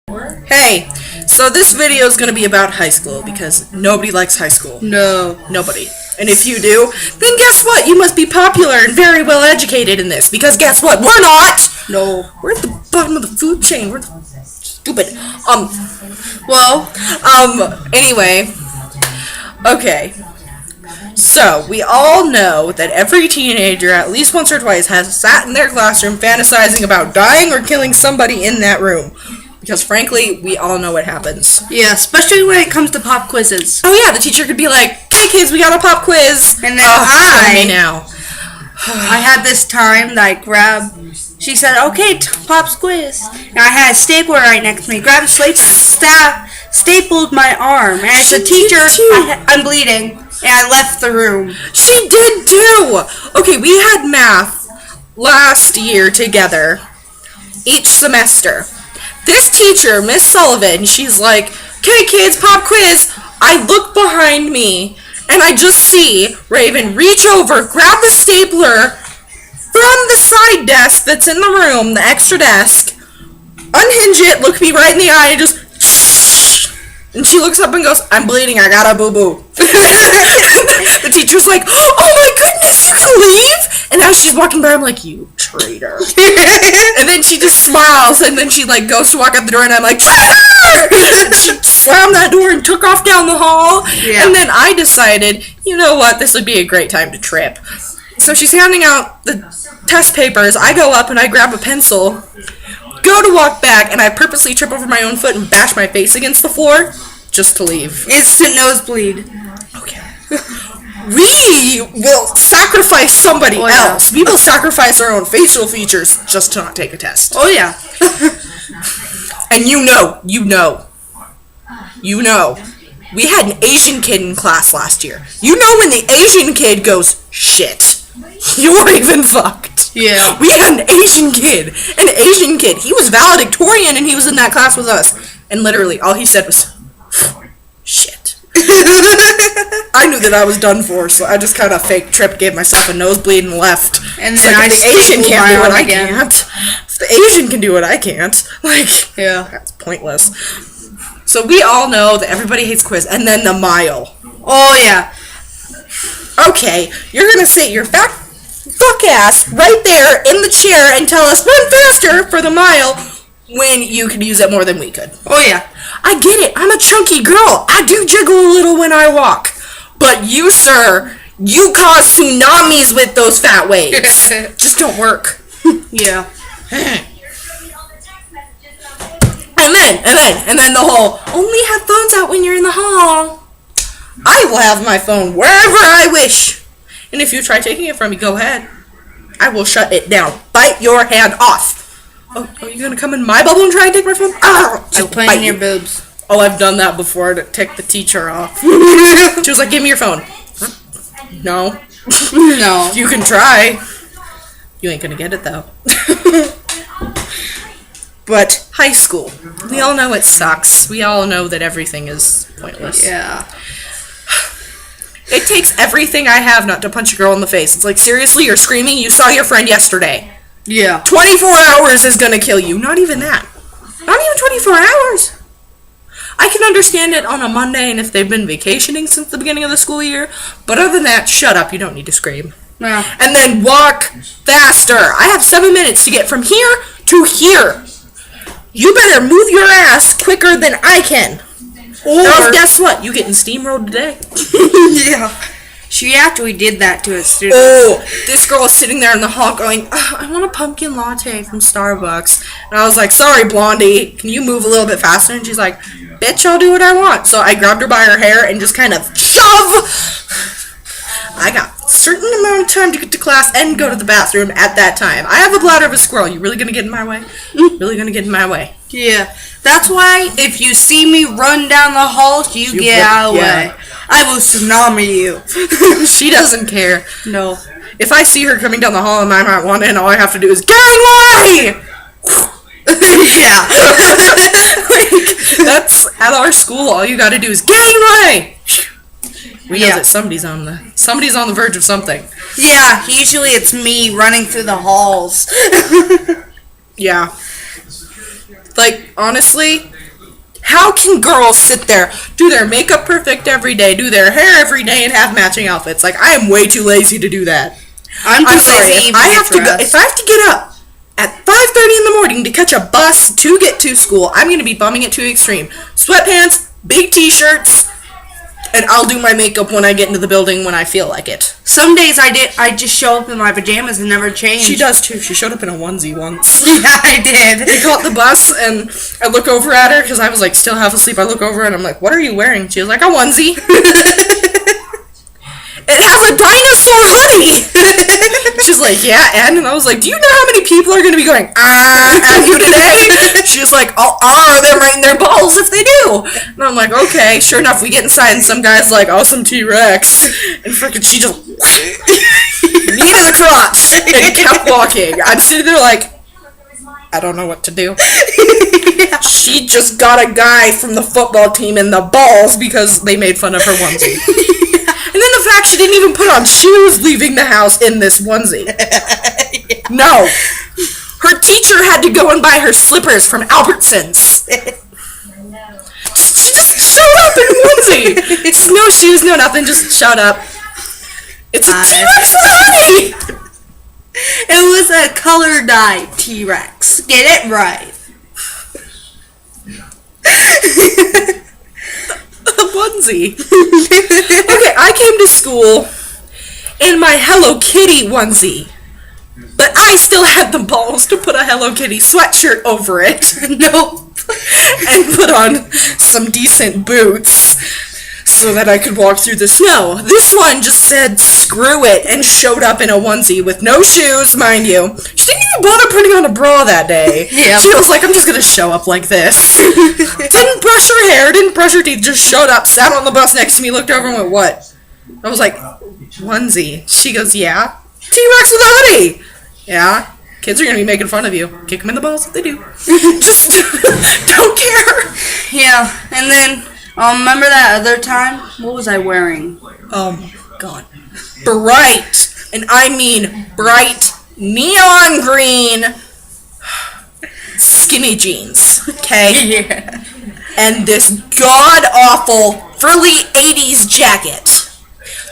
Hey, so this video is going to be about high school because nobody likes high school. No. Nobody. And if you do, then guess what? You must be popular and very well educated in this because guess what? We're not! No. We're at the bottom of the food chain. We're stupid. Anyway. Okay. So, we all know that every teenager at least once or twice has sat in their classroom fantasizing about dying or killing somebody in that room. Because frankly, we all know what happens. Yeah, especially when it comes to pop quizzes. Oh yeah, the teacher could be like, "Hey kids, we got a pop quiz." And then I had this time that I grabbed. She said, "Okay, pop's quiz." And I had a stapler right next to me. Grabbed a slate, stapled my arm. And as a teacher, I'm bleeding, and I left the room. She did too. Okay, we had math last year together, each semester. This teacher, Miss Sullivan, she's like, "Okay, kids, pop quiz." I look behind me, and I just see Raven reach over, grab the stapler from the side desk that's in the room, the extra desk, unhinge it, look me right in the eye, and just shh. And she looks up and goes, "I'm bleeding, I got a boo-boo." The teacher's like, "Oh my goodness, you can leave?" And as she's walking by, I'm like, "You traitor." And then she just smiles, and then she like goes to walk out the door, and I'm like, "Traitor!" And she slammed that door and took off down the hall. Yeah. And then I decided, you know what, this would be a great time to trip. So she's handing out the test papers. I go up and I grab a pencil, go to walk back, and I purposely trip over my own foot and bash my face against the floor just to leave. Instant nosebleed. Okay. We will sacrifice somebody else. We will sacrifice our own facial features just to not take a test. Oh, yeah. And you know. We had an Asian kid in class last year. You know when the Asian kid goes, "Shit, you're even fucked." Yeah. We had an Asian kid. He was valedictorian and he was in that class with us. And literally all he said was, "Shit." I knew that I was done for, so I just kind of fake tripped, gave myself a nosebleed, and left. And then like, the Asian can't do what I can't. If the Asian can do what I can't, yeah, that's pointless. So we all know that everybody hates quiz, and then the mile. Oh yeah. Okay, you're gonna sit your fuck ass right there in the chair and tell us run faster for the mile when you could use it more than we could. Oh yeah. I get it. I'm a chunky girl. I do jiggle a little when I walk. But you, sir, you cause tsunamis with those fat waves. Just don't work. Yeah. And then the whole, only have phones out when you're in the hall. I will have my phone wherever I wish. And if you try taking it from me, go ahead. I will shut it down. Bite your hand off. Oh, are you going to come in my bubble and try and take my phone? I'm playing your boobs. Oh, I've done that before to take the teacher off. She was like, "Give me your phone." No. No. You can try. You ain't going to get it, though. But high school. We all know it sucks. We all know that everything is pointless. Yeah. It takes everything I have not to punch a girl in the face. It's like, seriously, you're screaming? You saw your friend yesterday. Yeah. 24 hours is going to kill you. Not even that. Not even 24 hours. I can understand it on a Monday and if they've been vacationing since the beginning of the school year. But other than that, shut up. You don't need to scream. No. And then walk faster. I have 7 minutes to get from here to here. You better move your ass quicker than I can. Or guess what? You getting steamrolled today. Yeah. She actually did that to a student. Oh, this girl is sitting there in the hall going, "I want a pumpkin latte from Starbucks." And I was like, "Sorry, Blondie, can you move a little bit faster?" And she's like, "Bitch, I'll do what I want." So I grabbed her by her hair and just kind of shove. I got a certain amount of time to get to class and go to the bathroom at that time. I have a bladder of a squirrel. You really going to get in my way? Really going to get in my way? Yeah. That's why if you see me run down the hall, you get out of the way. I will tsunami you. She doesn't care. No. If I see her coming down the hall and I'm not wanting, all I have to do is gangway! Yeah. That's at our school. All you got to do is gangway. We know that somebody's on the verge of something. Yeah. Usually it's me running through the halls. Yeah. Like, honestly, how can girls sit there, do their makeup perfect every day, do their hair every day, and have matching outfits? Like, I am way too lazy to do that. I'm sorry. lazy. If I have to get up at 5:30 in the morning to catch a bus to get to school, I'm going to be bumming it to the extreme. Sweatpants, big t-shirts, and I'll do my makeup when I get into the building when I feel like it. Some days I just show up in my pajamas and never change. She does too. She showed up in a onesie once. Yeah, I did. We caught the bus, and I look over at her because I was like still half asleep. I look over and I'm like, "What are you wearing?" She was like, "A onesie." It has a dinosaur hoodie. She's like, "Yeah," and I was like, "Do you know how many people are going to be going at you today?" She's like, "I'll them right in their balls if they do." And I'm like, "Okay." Sure enough, we get inside, and some guy's like, "Awesome T-Rex," and freaking she just knee to the crotch and kept walking. I'm sitting there like, I don't know what to do. Yeah. She just got a guy from the football team in the balls because they made fun of her onesie. And then the fact she didn't even put on shoes leaving the house in this onesie. Yeah. No. Her teacher had to go and buy her slippers from Albertsons. She just showed up in a onesie. It's no shoes, no nothing, just showed up. It's a T-Rex hoodie! It was a color dye T-Rex. Get it right. A onesie. Okay, I came to school in my Hello Kitty onesie, but I still had the balls to put a Hello Kitty sweatshirt over it. Nope. And put on some decent boots so that I could walk through the snow. This one just said screw it and showed up in a onesie with no shoes, mind you. She didn't even bother putting on a bra that day. Yeah. She was like, I'm just gonna show up like this. Didn't brush her hair, didn't brush her teeth, just showed up, sat on the bus next to me, looked over and went, what? I was like, onesie. She goes, yeah. T-Rex with a hoodie. Yeah. Kids are gonna be making fun of you. Kick them in the balls if they do. Just don't care. Yeah, and then remember that other time? What was I wearing? Oh my god. Bright, and I mean bright, neon green, skinny jeans. Okay? Yeah. And this god-awful, frilly 80s jacket.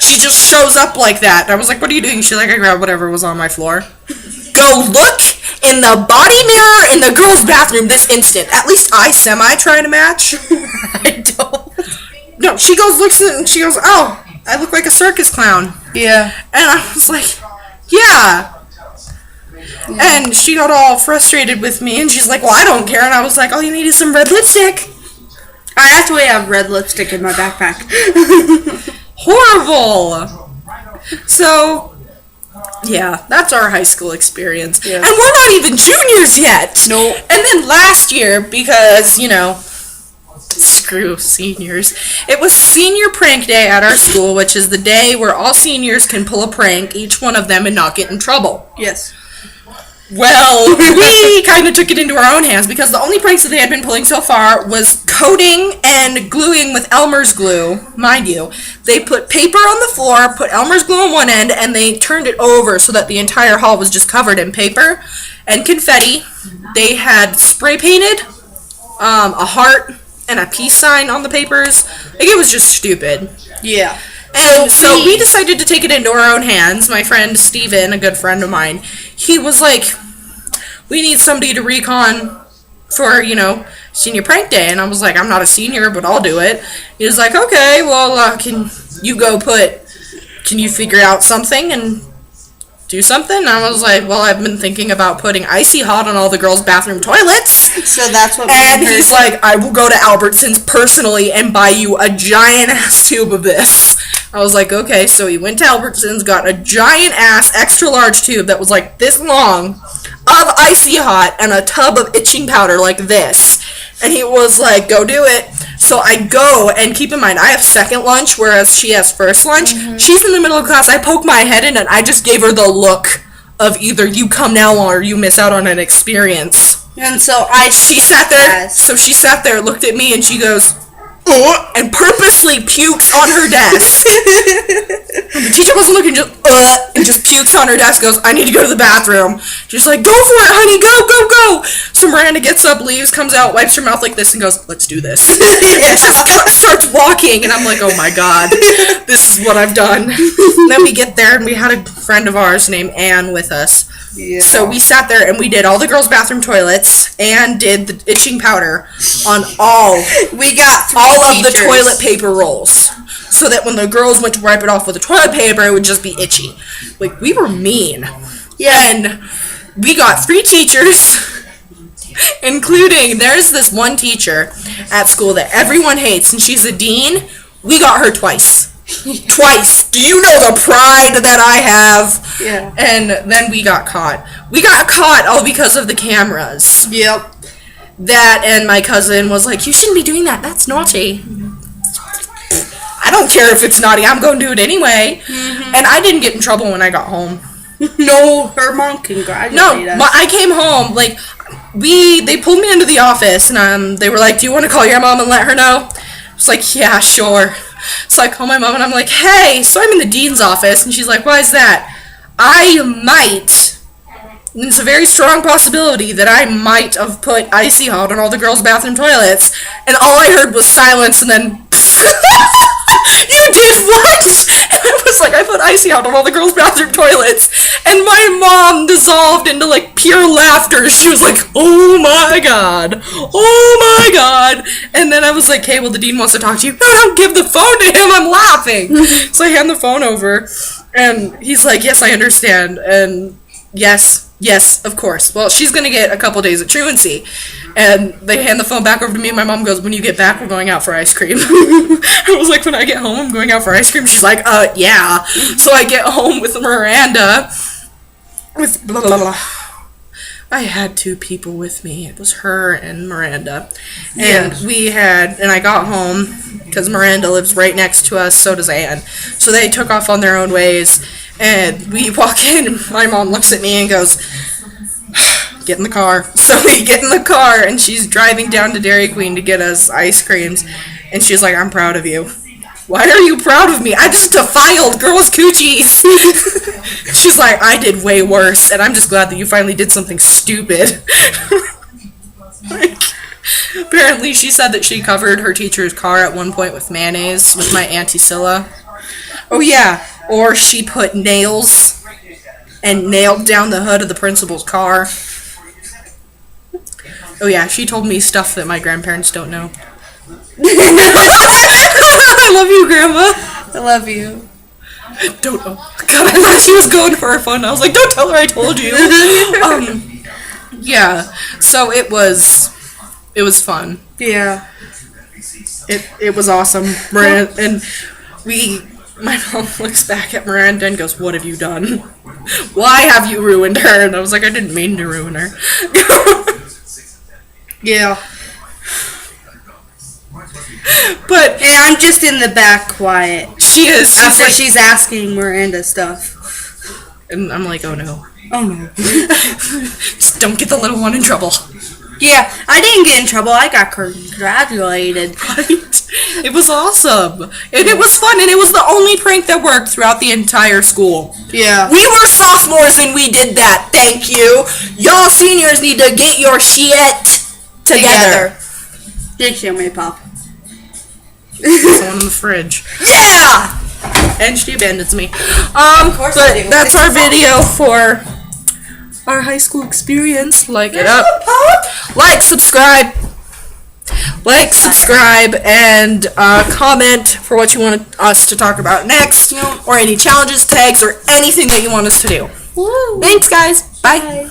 She just shows up like that. And I was like, what are you doing? She's like, I grabbed whatever was on my floor. Go look in the body mirror in the girls' bathroom this instant. At least I semi-try to match. I don't. No, she goes, looks at it, and she goes, oh, I look like a circus clown. Yeah. And I was like, yeah. And she got all frustrated with me, and she's like, well, I don't care. And I was like, all you need is some red lipstick. I actually have red lipstick in my backpack. Horrible. So, yeah, that's our high school experience. Yeah. And we're not even juniors yet. Nope. And then last year, because, you know, screw seniors, it was senior prank day at our school, which is the day where all seniors can pull a prank, each one of them, and not get in trouble. Yes. Well, we kind of took it into our own hands because the only pranks that they had been pulling so far was coating and gluing with Elmer's glue. Mind you, they put paper on the floor, put Elmer's glue on one end, and they turned it over so that the entire hall was just covered in paper and confetti. They had spray painted a heart and a peace sign on the papers. Like, it was just stupid. Yeah. And so we decided to take it into our own hands. My friend Steven, a good friend of mine, he was like, we need somebody to recon for, you know, senior prank day. And I was like, I'm not a senior, but I'll do it. He was like, okay, well, can you figure out something and do something? And I was like, well, I've been thinking about putting Icy Hot on all the girls' bathroom toilets. So that's what. And he's like, I will go to Albertsons personally and buy you a giant ass tube of this. I was like, okay. So he went to Albertsons, got a giant ass extra large tube that was like this long of Icy Hot and a tub of itching powder like this. And he was like, go do it. So I go, and keep in mind, I have second lunch, whereas she has first lunch. Mm-hmm. She's in the middle of class. I poke my head in, and I just gave her the look of either you come now or you miss out on an experience. And so she sat there. So she sat there, looked at me, and she goes, and purposely pukes on her desk. And the teacher wasn't looking, just and just pukes on her desk, goes, I need to go to the bathroom. She's like, go for it, honey, go. So Miranda gets up, leaves, comes out, wipes her mouth like this, and goes, let's do this. And just starts walking, and I'm like, oh my god, this is what I've done. And then we get there, and we had a friend of ours named Anne with us. Yeah. So we sat there and we did all the girls' bathroom toilets and did the itching powder on all of the toilet paper rolls. So that when the girls went to wipe it off with the toilet paper, it would just be itchy. Like, we were mean. Yeah. And we got 3 teachers, including, there's this one teacher at school that everyone hates, and she's a dean. We got her twice. Twice. Do you know the pride that I have? Yeah. And then we got caught. We got caught all because of the cameras. Yep. That, and my cousin was like, you shouldn't be doing that. That's naughty. I don't care if it's naughty. I'm going to do it anyway. Mm-hmm. And I didn't get in trouble when I got home. No, her mom congratulated us. No, I came home, like, they pulled me into the office, and they were like, do you want to call your mom and let her know? I was like, yeah, sure. So I call my mom, and I'm like, hey, so I'm in the dean's office, and she's like, why is that? I might, and it's a very strong possibility that I might have put icy hot on all the girls' bathroom toilets, and all I heard was silence, and then, you did what? And I was like, I put icy hot on all the girls' bathroom toilets, and my mom dissolved into, like, pure laughter. She was like, oh my god, and then I was like, hey, well, the dean wants to talk to you. No, don't give the phone to him, I'm laughing. So I hand the phone over, and he's like, yes, I understand, and yes, of course. Well, she's going to get a couple days of truancy. And they hand the phone back over to me, and my mom goes, when you get back, we're going out for ice cream. I was like, when I get home, I'm going out for ice cream? She's like, yeah. So I get home with Miranda, with blah, blah, blah. I had 2 people with me. It was her and Miranda. And I got home, because Miranda lives right next to us, so does Anne. So they took off on their own ways. And we walk in, and my mom looks at me and goes, get in the car. So we get in the car, and she's driving down to Dairy Queen to get us ice creams. And she's like, I'm proud of you. Why are you proud of me? I just defiled girls' coochies. She's like, I did way worse, and I'm just glad that you finally did something stupid. Apparently, she said that she covered her teacher's car at one point with mayonnaise with my Auntie Scylla. Oh, yeah. Or she put nails and nailed down the hood of the principal's car. Oh, yeah. She told me stuff that my grandparents don't know. I love you, Grandma. I love you. Don't know. God, I thought she was going for her phone. I was like, don't tell her I told you. Yeah. So it was fun. Yeah. It was awesome. Miranda, and my mom looks back at Miranda and goes, what have you done? Why have you ruined her? And I was like, I didn't mean to ruin her. Yeah. But yeah, I'm just in the back quiet. She is. After she's asking Miranda stuff. And I'm like, oh no. Oh no. Just don't get the little one in trouble. Yeah, I didn't get in trouble. I got congratulated. Right? It was awesome. And it was fun, and it was the only prank that worked throughout the entire school. Yeah. We were sophomores and we did that. Thank you. Y'all seniors need to get your shit together. Did show me, Pop. Someone in the fridge. Yeah! And she abandons me. Of course but I do. That's our video for our high school experience. Like it up. Like, subscribe. And comment for what you want us to talk about next, or any challenges, tags, or anything that you want us to do. Woo. Thanks, guys. Bye.